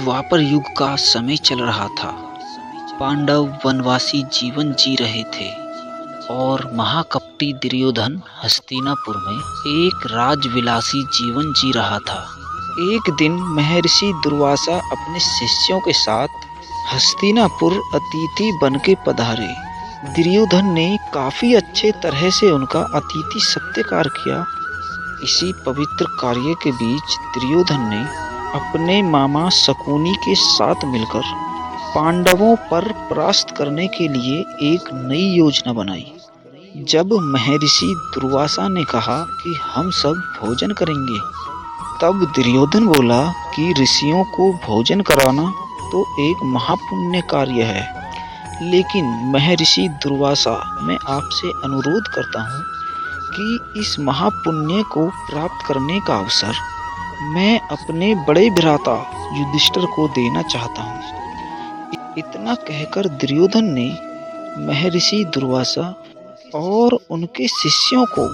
द्वापर युग का समय चल रहा था। पांडव वनवासी जीवन जी रहे थे और महाकपटी दुर्योधन हस्तिनापुर में एक राजविलासी जीवन जी रहा था। एक दिन महर्षि दुर्वासा अपने शिष्यों के साथ हस्तिनापुर अतिथि बनके पधारे। दुर्योधन ने काफी अच्छे तरह से उनका अतिथि सत्कार किया। इसी पवित्र कार्य के बीच दुर्योधन ने अपने मामा शकुनी के साथ मिलकर पांडवों पर परास्त करने के लिए एक नई योजना बनाई। जब महर्षि दुर्वासा ने कहा कि हम सब भोजन करेंगे, तब दुर्योधन बोला कि ऋषियों को भोजन कराना तो एक महापुण्य कार्य है, लेकिन महर्षि दुर्वासा मैं आपसे अनुरोध करता हूँ कि इस महापुण्य को प्राप्त करने का अवसर मैं अपने बड़े भ्राता युधिष्ठिर को देना चाहता हूँ। इतना कहकर दुर्योधन ने महर्षि दुर्वासा और उनके शिष्यों को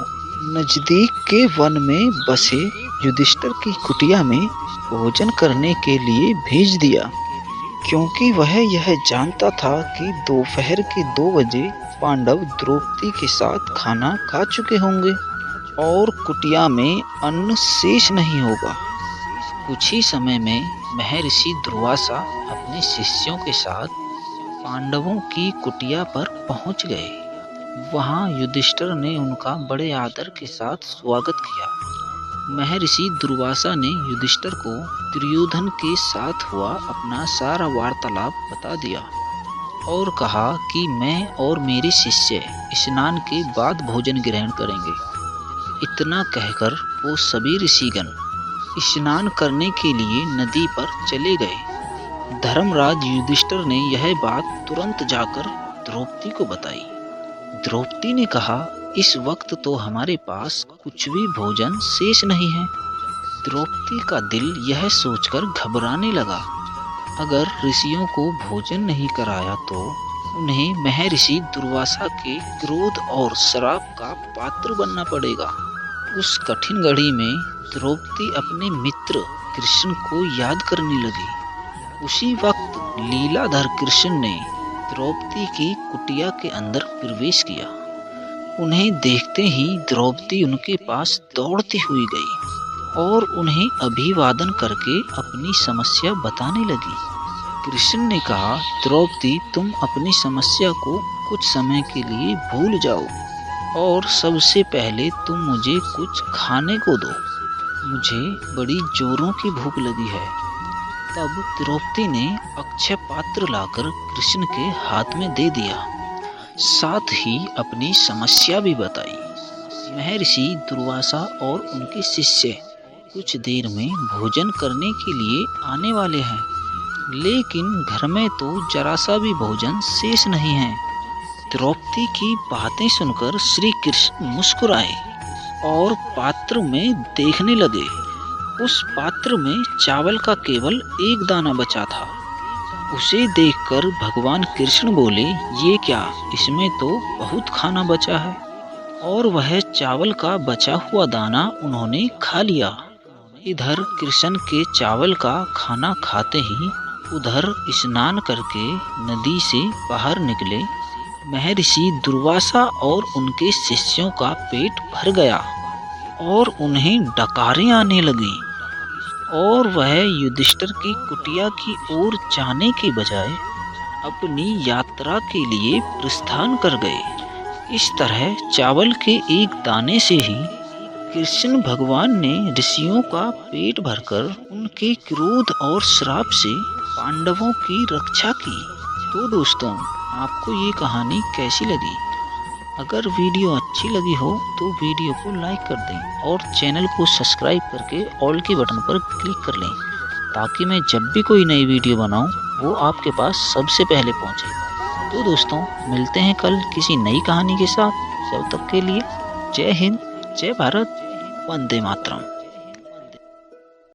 नजदीक के वन में बसे युधिष्ठिर की कुटिया में भोजन करने के लिए भेज दिया, क्योंकि वह यह जानता था कि दोपहर के 2 बजे पांडव द्रौपदी के साथ खाना खा चुके होंगे और कुटिया में अन्न शेष नहीं होगा। कुछ ही समय में महर्षि दुर्वासा अपने शिष्यों के साथ पांडवों की कुटिया पर पहुंच गए। वहां युधिष्ठिर ने उनका बड़े आदर के साथ स्वागत किया। महर्षि दुर्वासा ने युधिष्ठिर को दुर्योधन के साथ हुआ अपना सारा वार्तालाप बता दिया और कहा कि मैं और मेरे शिष्य स्नान के बाद भोजन ग्रहण करेंगे। इतना कहकर वो सभी ऋषिगण स्नान करने के लिए नदी पर चले गए। धर्मराज युधिष्ठिर ने यह बात तुरंत जाकर द्रौपदी को बताई। द्रौपदी ने कहा, इस वक्त तो हमारे पास कुछ भी भोजन शेष नहीं है। द्रौपदी का दिल यह सोचकर घबराने लगा, अगर ऋषियों को भोजन नहीं कराया तो उन्हें महर्षि दुर्वासा के क्रोध और श्राप का पात्र बनना पड़ेगा। उस कठिन घड़ी में द्रौपदी अपने मित्र कृष्ण को याद करने लगी। उसी वक्त लीलाधर कृष्ण ने द्रौपदी की कुटिया के अंदर प्रवेश किया। उन्हें देखते ही द्रौपदी उनके पास दौड़ती हुई गई और उन्हें अभिवादन करके अपनी समस्या बताने लगी। कृष्ण ने कहा, द्रौपदी तुम अपनी समस्या को कुछ समय के लिए भूल जाओ और सबसे पहले तुम मुझे कुछ खाने को दो, मुझे बड़ी जोरों की भूख लगी है। तब द्रौपदी ने अक्षय पात्र लाकर कृष्ण के हाथ में दे दिया, साथ ही अपनी समस्या भी बताई। महर्षि दुर्वासा और उनके शिष्य कुछ देर में भोजन करने के लिए आने वाले हैं, लेकिन घर में तो जरा सा भी भोजन शेष नहीं है। द्रौपदी की बातें सुनकर श्री कृष्ण मुस्कुराए और पात्र में देखने लगे। उस पात्र में चावल का केवल एक दाना बचा था। उसे देखकर भगवान कृष्ण बोले, ये क्या, इसमें तो बहुत खाना बचा है। और वह चावल का बचा हुआ दाना उन्होंने खा लिया। इधर कृष्ण के चावल का खाना खाते ही उधर स्नान करके नदी से बाहर निकले महर्षि दुर्वासा और उनके शिष्यों का पेट भर गया और उन्हें डकारें आने लगी और वह युधिष्ठिर की कुटिया की ओर जाने के बजाय अपनी यात्रा के लिए प्रस्थान कर गए। इस तरह चावल के एक दाने से ही कृष्ण भगवान ने ऋषियों का पेट भरकर उनके क्रोध और श्राप से पांडवों की रक्षा की। तो दोस्तों, आपको ये कहानी कैसी लगी? अगर वीडियो अच्छी लगी हो तो वीडियो को लाइक कर दें और चैनल को सब्सक्राइब करके ऑल के बटन पर क्लिक कर लें, ताकि मैं जब भी कोई नई वीडियो बनाऊं वो आपके पास सबसे पहले पहुंचे। तो दोस्तों, मिलते हैं कल किसी नई कहानी के साथ। जब तक के लिए जय हिंद, जय भारत, वंदे मातरम।